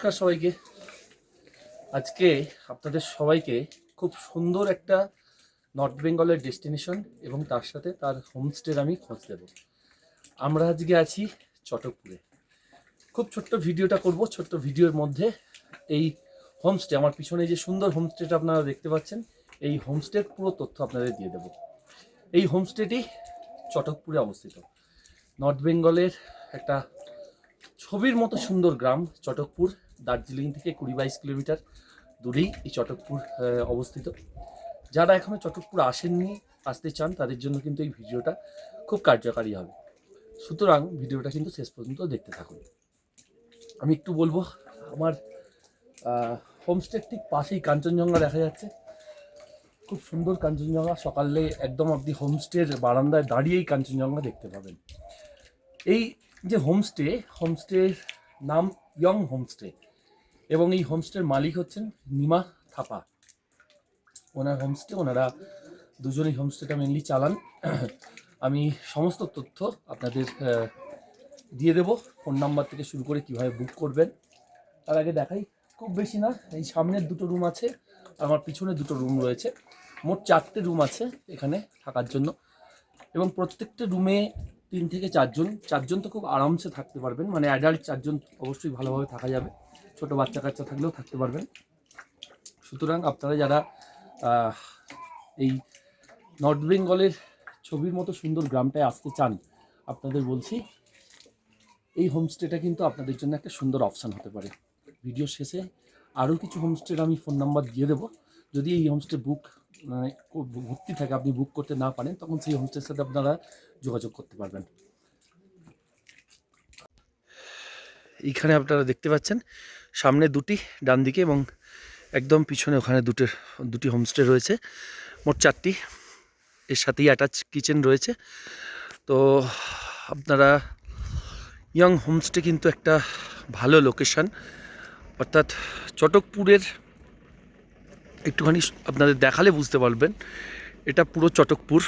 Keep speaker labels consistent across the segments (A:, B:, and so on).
A: নমস্কার সবাইকে। আজকে আপনাদের সবাইকে খুব সুন্দর একটা নর্থ বেঙ্গলের ডেস্টিনেশন এবং তার সাথে তার হোমস্টের আমি খোঁজ দেব। আমরা আজকে আছি চটকপুরে। খুব ছোট্ট ভিডিওটা করব। ছোট্ট ভিডিওর মধ্যে এই হোমস্টে, আমার পিছনে যে সুন্দর হোমস্টেটা আপনারা দেখতে পাচ্ছেন, এই হোমস্টের পুরো তথ্য আপনাদের দিয়ে দেব। এই হোমস্টেটি চটকপুরে অবস্থিত। নর্থ বেঙ্গলের একটা ছবির মতো সুন্দর গ্রাম চটকপুর। দার্জিলিং থেকে 20-22 কিলোমিটার দূরেই এই চটকপুর অবস্থিত। যারা এখনও চটকপুর আসেননি, আসতে চান, তাদের জন্য কিন্তু এই ভিডিওটা খুব কার্যকারী হবে। সুতরাং ভিডিওটা কিন্তু শেষ পর্যন্ত দেখতে থাকুন। আমি একটু বলবো, আমার হোমস্টের ঠিক পাশেই কাঞ্চনজঙ্ঘা দেখা যাচ্ছে। খুব সুন্দর কাঞ্চনজঙ্ঘা। সকালে একদম আপনি হোমস্টের বারান্দায় দাঁড়িয়েই কাঞ্চনজঙ্ঘা দেখতে পাবেন। এই যে হোমস্টের নাম ইয়ং হোমস্টে, এবং এই হোমস্টের মালিক হচ্ছেন নিমা থাপা। ওনার হোমস্টে, ওনারা দুজনেই হোমস্টেটা মেনলি চালান। আমি সমস্ত তথ্য আপনাদের দিয়ে দেব, ফোন নাম্বার থেকে শুরু করে কীভাবে বুক করবেন। তার আগে দেখাই, খুব বেশি না, এই সামনের দুটো রুম আছে, আমার পিছনে দুটো রুম রয়েছে। মোট 4টে রুম আছে এখানে থাকার জন্য, এবং প্রত্যেকটা রুমে 3 থেকে 4জন তো খুব আরামসে থাকতে পারবেন। মানে অ্যাডাল্ট 4জন অবশ্যই ভালোভাবে থাকা যাবে, ছোটো বাচ্চা কাচ্চা থাকলেও থাকতে পারবেন। সুতরাং আপনারা যারা এই নর্থ বেঙ্গলের ছবির মতো সুন্দর গ্রামটায় আসতে চান, আপনাদের বলছি এই হোমস্টেটা কিন্তু আপনাদের জন্য একটা সুন্দর অপশান হতে পারে। ভিডিও শেষে আরও কিছু হোমস্টের আমি ফোন নাম্বার দিয়ে দেবো। যদি এই হোমস্টে ভর্তি থাকে, আপনি বুক করতে না পারেন, তখন সেই হোমস্টের সাথে আপনারা যোগাযোগ করতে পারবেন। এইখানে আপনারা দেখতে পাচ্ছেন সামনে দুটি, ডান দিকে, এবং একদম পিছনে ওখানে দুটি হোমস্টে রয়েছে। মোট 4টি। এর সাথেই অ্যাটাচ কিচেন রয়েছে। তো আপনারা ইয়ং হোমস্টে কিন্তু একটা ভালো লোকেশান, অর্থাৎ চটকপুরের একটুখানি আপনাদের দেখালে বুঝতে পারবেন এটা পুরো চটকপুর।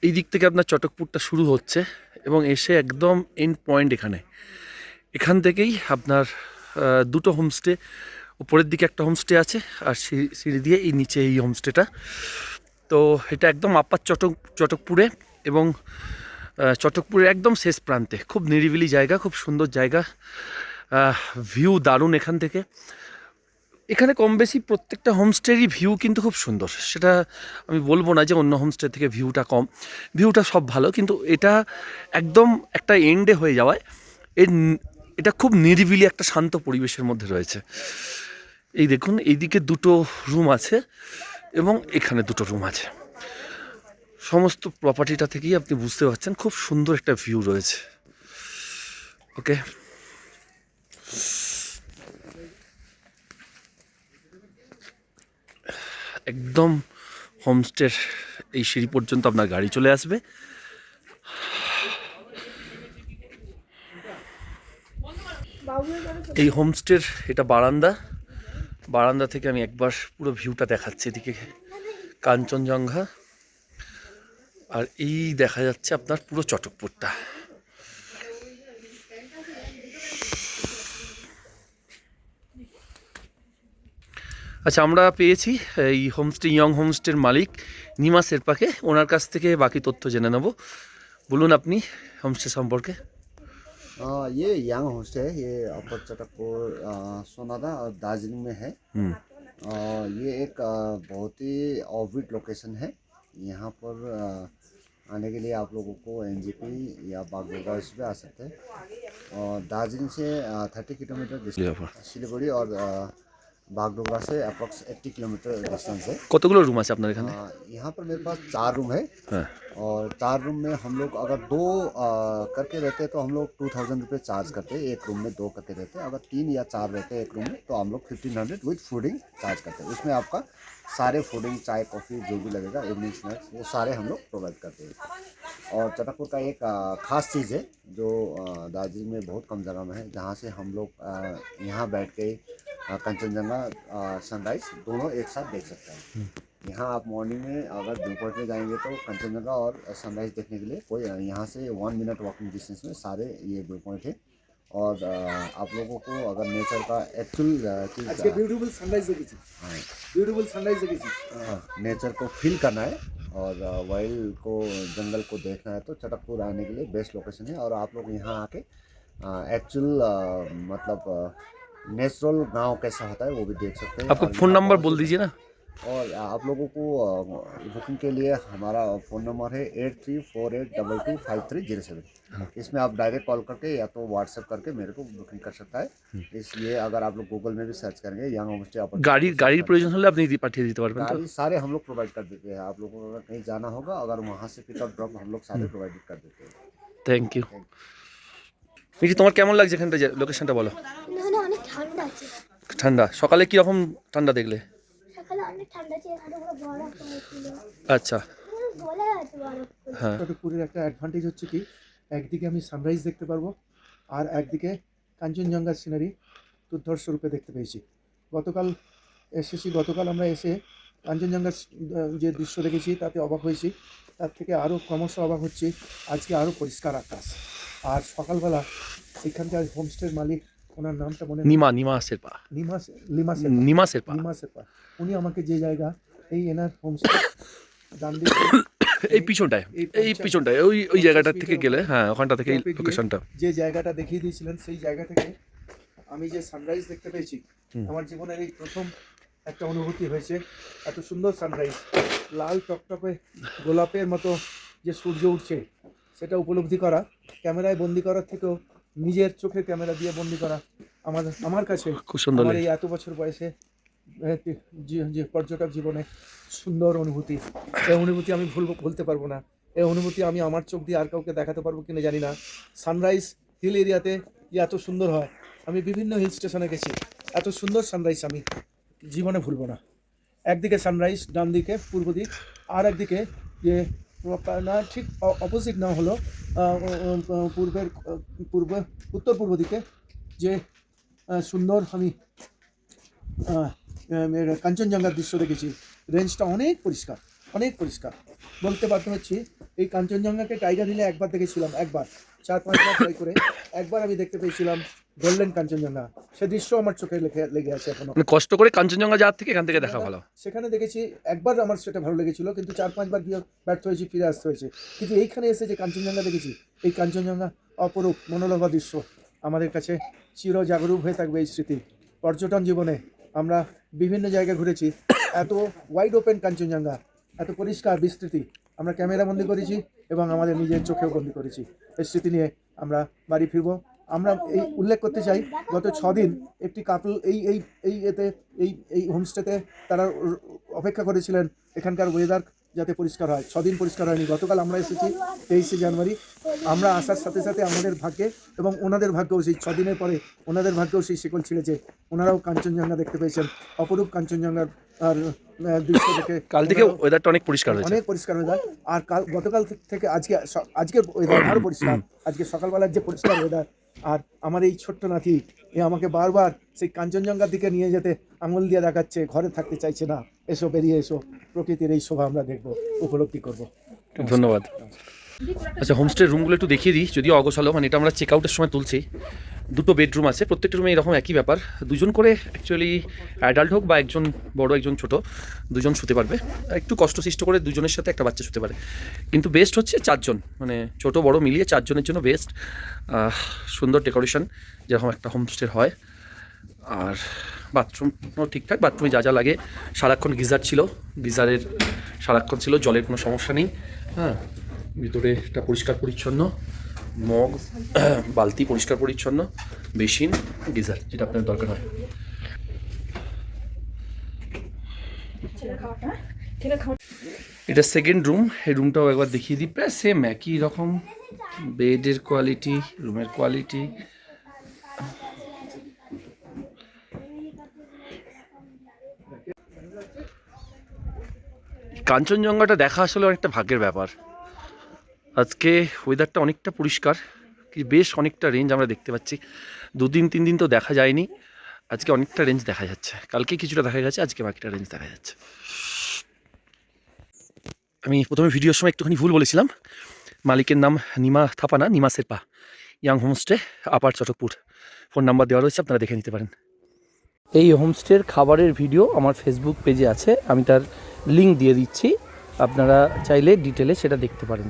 A: এই দিক থেকে আপনার চটকপুরটা শুরু হচ্ছে এবং এসে একদম এন্ড পয়েন্ট এখান থেকেই আপনার দুটো হোমস্টে, উপরের দিকে একটা হোমস্টে আছে, আর সিঁড়ি দিয়ে এই নিচে এই হোমস্টেটা। তো এটা একদম আপার চটকপুরে, এবং চটকপুরের একদম শেষ প্রান্তে। খুব নিরিবিলি জায়গা, খুব সুন্দর জায়গা, ভিউ দারুণ এখান থেকে। এখানে কম বেশি প্রত্যেকটা হোমস্টেরই ভিউ কিন্তু খুব সুন্দর। সেটা আমি বলবো না যে অন্য হোমস্টে থেকে ভিউটা কম, ভিউটা সব ভালো, কিন্তু এটা একদম একটা এন্ডে হয়ে যাওয়ায় এটা খুব নিরিবিলি একটা শান্ত পরিবেশের মধ্যে রয়েছে। এই দেখুন, এইদিকে দুটো রুম আছে এবং এখানে দুটো রুম আছে। সমস্ত প্রপার্টিটা থেকেই আপনি বুঝতে পারছেন খুব সুন্দর একটা ভিউ রয়েছে। ওকে, একদম হোমস্টের এই সিঁড়ি পর্যন্ত আপনার গাড়ি চলে আসবে। এই হোমস্টের এটা বারান্দা থেকে আমি একবার পুরো ভিউটা দেখাচ্ছি। এদিকে কাঞ্চনজঙ্ঘা, আর এই দেখা যাচ্ছে আপনার পুরো চটকপুরটা। আচ্ছা, আমরা পেয়েছি এই ইয়ং হোমস্টের মালিক নিমা শেরপাকে। ওনার কাছ থেকে বাকি তথ্য জেনে নেব। বলুন আপনি হোমস্টে সম্পর্কে।
B: ये यांग होमस्टे है। ये अपर चटकपुर सोनादा और दार्जिलिंग में है। ये एक बहुत ही ऑर्बिट लोकेशन है। यहाँ पर आने के लिए आप लोगों को एनजेपी या बागडोगरा पे आ सकते हैं। और दार्जिलिंग से 30 किलोमीटर सिलीगुड़ी, और बागडोगरा से अप्रॉक्स 80 किलोमीटर डिस्टेंस है।
A: কতগুলো রুম আছে আপনার এখানে?
B: यहाँ पर मेरे पास 4 रूम है।
A: हाँ।
B: और 4 रूम में हम लोग अगर 2 करके रहते हैं तो हम लोग 2000 रुपये चार्ज करते हैं। एक रूम में 2 करके रहते हैं। अगर 3 या 4 रहते हैं एक रूम में तो हम लोग 1500 विद फूडिंग चार्ज करते हैं। उसमें आपका सारे फूडिंग, चाय कॉफ़ी जो भी लगेगा, इवनिंग स्नैक्स, वो सारे हम लोग प्रोवाइड करते हैं। और चटकपुर का एक ख़ास चीज़ है जो दार्जिलिंग में बहुत कम जगह में है, जहाँ से हम लोग यहाँ बैठ के कंचनजंगा सनराइज़ दोनों एक साथ देख सकते हैं। यहाँ आप मॉर्निंग में अगर व्यू पॉइंट में जाएंगे तो कंचनजंगा और सनराइज़ देखने के लिए कोई यहाँ से 1 मिनट वॉकिंग डिस्टेंस में सारे ये व्यू पॉइंट है। और आप लोगों को अगर नेचर का एक्चुअल चीज़
C: ब्यूटीफुल सनराइज देखी ब्यूटीफुल सनराइज देखी
B: नेचर को फील करना है और वाइल्ड को जंगल को देखना है तो चटकपुर आने के लिए बेस्ट लोकेशन है। और आप लोग यहाँ आके एक्चुअल मतलब नेचुरल गांव कैसा होता है वो भी देख सकते हैं।
A: आपका
B: और
A: फ़ोन
B: यहाँ
A: नंबर
B: पर
A: बोल दीजिए ना।
B: और आप लोगों को बुकिंग के लिए हमारा फ़ोन नंबर है 8348225307। इसमें आप डायरेक्ट कॉल करके या तो व्हाट्सएप करके मेरे को बुकिंग कर सकता है। इसलिए अगर आप लोग गूगल में भी सर्च करेंगे यंग होम स्टे
A: গাড়ির প্রয়োজন হলে আপনি পাঠিয়ে দিতে পারবেন তো?
B: गाड़ी सारे हम लोग प्रोवाइड कर देते हैं। आप लोगों को अगर कहीं जाना होगा अगर वहाँ से पिकअप ड्रॉप हम लोग सारे प्रोवाइड कर देते हैं।
A: Thank you. মিঠি, তোমার কেমন লাগছে এখানটা, লোকেশনটা বলো।
D: এখানে অনেক ঠান্ডা আছে।
A: ঠান্ডা? সকালে কীরকম ঠান্ডা দেখলে?
D: সকালে অনেক ঠান্ডা আছে, এখানে পুরো বরফ হয়েছিল।
A: আচ্ছা,
D: বলে আছে বরফ।
A: হ্যাঁ।
C: চটকপুরের একটা অ্যাডভান্টেজ হচ্ছে কি, একদিকে আমি সানরাইজ দেখতে পারবো আর একদিকে কাঞ্চনজঙ্ঘার সিনারি দুর্ধর্ষ রূপে দেখতে পেয়েছি। গতকাল আমরা এসে কাঞ্চনজঙ্ঘার যে দৃশ্য দেখেছি তাতে অবাক হয়েছি, তার থেকে আরও ক্রমশ অবাক হচ্ছি আজকে আরও পরিষ্কার আকাশ। আর সকালবেলা এখানকার হোমস্টের মালিক, ওনার নামটা মনে নেই,
A: নিমা শেরপা।
C: লিমা শেরপা, উনি আমাকে যে জায়গা এই এনার হোমস্টে ডান দিকে
A: এই পিছনটায় ওই জায়গাটার থেকে গেলে, হ্যাঁ ওখানটা থেকে এই লোকেশনটা,
C: যে জায়গাটা দেখিয়ে দিয়েছিলেন সেই জায়গা থেকে আমি যে সানরাইজ দেখতে পেয়েছি, আমার জীবনের এই প্রথম একটা অনুভূতি হয়েছে। এত সুন্দর সানরাইজ, লাল টকটকে গোলাপের মতো যে সূর্য উঠছে সেটা উপলব্ধি করা, ক্যামেরায় বন্দি করার থেকেও নিজের চোখে ক্যামেরা দিয়ে বন্দি করা আমার কাছে
A: খুব সুন্দর
C: আমার এই এত বছর বয়সে যে পর্যটক জীবনে সুন্দর অনুভূতি। এই অনুভূতি আমি ভুলতে পারবো না। এই অনুভূতি আমি আমার চোখ দিয়ে আর কাউকে দেখাতে পারবো কিনা জানি না। সানরাইজ হিল এরিয়াতে যে এত সুন্দর হয়, আমি বিভিন্ন হিল স্টেশনে গেছি, এত সুন্দর সানরাইজ আমি জীবনে ভুলবো না। একদিকে সানরাইজ ডান দিকে পূর্ব দিক, আর একদিকে যে না ঠিক অপোজিট না হলো উত্তর পূর্ব দিকে যে সুন্দর আমি কাঞ্চনজঙ্ঘার দৃশ্য দেখেছি। রেঞ্জটা অনেক পরিষ্কার বলতে বাধ্য হচ্ছি। এই কাঞ্চনজঙ্ঘাকে টাইগার হিলে একবার দেখেছিলাম, 4-5 বার ট্রাই করে একবার আমি দেখতে পেয়েছিলাম গোল্ডেন কাঞ্চনজঙ্ঘা। সে দৃশ্য আমার চোখে লেগে আছে এখনো।
A: মানে কষ্ট করে কাঞ্চনজঙ্ঘা যাওয়ার থেকে এখান থেকে দেখা ভালো।
C: সেখানে দেখেছি একবার, আমার সেটা ভালো লেগেছিল, কিন্তু 4-5 বার গিয়ে ব্যর্থ হয়েছি, ফিরে আসতে হয়েছে। কিন্তু এইখানে এসে যে কাঞ্চনজঙ্ঘা দেখেছি, এই কাঞ্চনজঙ্ঘা অপরূপ মনোলোভা দৃশ্য আমাদের কাছে চিরজাগরূক হয়ে থাকবে এই স্মৃতি। পর্যটন জীবনে আমরা বিভিন্ন জায়গায় ঘুরেছি, এত ওয়াইড ওপেন কাঞ্চনজঙ্ঘা, এত পরিষ্কার বিস্তৃতি আমরা ক্যামেরা বন্দি করেছি এবং আমাদের নিজের চোখেও বন্দি করেছি। এই স্মৃতি নিয়ে আমরা বাড়ি ফিরবো। আমরা এই উল্লেখ করতে চাই, গত 6 দিন একটি কাপল এই হোমস্টেতে তারা অপেক্ষা করেছিলেন এখানকার ওয়েদার যাতে পরিষ্কার হয়। 6 দিন পরিষ্কার হয়নি। গতকাল আমরা এসেছি 23শে জানুয়ারি। আমরা আসার সাথে সাথে আমাদের ভাগ্যে এবং ওনাদের ভাগ্যেও সেই 6 দিনের পরে ওনাদের ভাগ্যেও সেই শিকল ছিঁড়েছে। ওনারাও কাঞ্চনজঙ্ঘা দেখতে পেয়েছেন, অপরূপ কাঞ্চনজঙ্ঘার আর দৃশ্য দেখে।
A: কাল থেকে ওয়েদারটা অনেক পরিষ্কার
C: ওয়েদার। আর গতকাল থেকে আজকের ওয়েদার আরও পরিষ্কার। আজকে সকালবেলার যে পরিষ্কার ওয়েদার, আর আমার এই ছোট্ট নাতি আমাকে বারবার সেই কাঞ্চনজঙ্ঘার দিকে নিয়ে যেতে আঙুল দিয়ে দেখাচ্ছে, ঘরে থাকতে চাইছে না। এসো, বেরিয়ে এসো, প্রকৃতির এই শোভা আমরা দেখবো, উপলব্ধি করবো।
A: ধন্যবাদ। আচ্ছা, হোমস্টের রুমগুলো একটু দেখিয়ে দিই, যদিও অগোছালো, মানে এটা আমরা চেক আউটের সময় তুলছি। 2টো বেডরুম আছে, প্রত্যেকটা রুমে এরকম একই ব্যাপার, 2জন করে অ্যাকচুয়ালি অ্যাডাল্ট হোক বা একজন বড় একজন ছোট, 2জন শুতে পারবে। একটু কষ্ট সৃষ্ট করে 2জনের সাথে একটা বাচ্চা শুতে পারে, কিন্তু বেস্ট হচ্ছে 4জন, মানে ছোট বড় মিলিয়ে 4জনের জন্য বেস্ট। সুন্দর ডেকোরেশন যেরকম একটা হোমস্টের হয়। আর বাথরুমও ঠিকঠাক, বাথরুমে যা লাগে, সারাক্ষণ গিজার ছিল, গিজারের সারাক্ষণ ছিল, জলের কোনো সমস্যা নেই। হ্যাঁ, ভিতরে একটা পরিষ্কার পরিচ্ছন্ন, মগ বালতি পরিষ্কার পরিচ্ছন্ন, বেসিন, গিজার, যেটা আপনার দরকার হয়। এটা সেকেন্ড রুম। এই রুমটাও একবার দেখিয়ে দিই, প্রায় সেম একই রকম বেডের কোয়ালিটি, রুমের কোয়ালিটি। কাঞ্চনজঙ্ঘাটা দেখা আসলে অনেকটা ভাগ্যের ব্যাপার। আজকে ওয়েদারটা অনেকটা পরিষ্কার, কি বেশ অনেকটা রেঞ্জ আমরা দেখতে পাচ্ছি। 2 দিন 3 দিন তো দেখা যায়নি, আজকে অনেকটা রেঞ্জ দেখা যাচ্ছে। কালকে কিছুটা দেখা গেছে, আজকে বাকিটা রেঞ্জ দেখা যাচ্ছে। আমি প্রথমে ভিডিওর সময় একটুখানি ভুল বলেছিলাম, মালিকের নাম নিমা থাপা না, নিমা শেরপা। ইয়াং হোমস্টে আপার চটকপুর, ফোন নাম্বার দেওয়া রয়েছে, আপনারা দেখে নিতে পারেন। এই হোমস্টের খাবারের ভিডিও আমার ফেসবুক পেজে আছে, আমি তার লিঙ্ক দিয়ে দিচ্ছি, আপনারা চাইলে ডিটেলে সেটা দেখতে পারেন।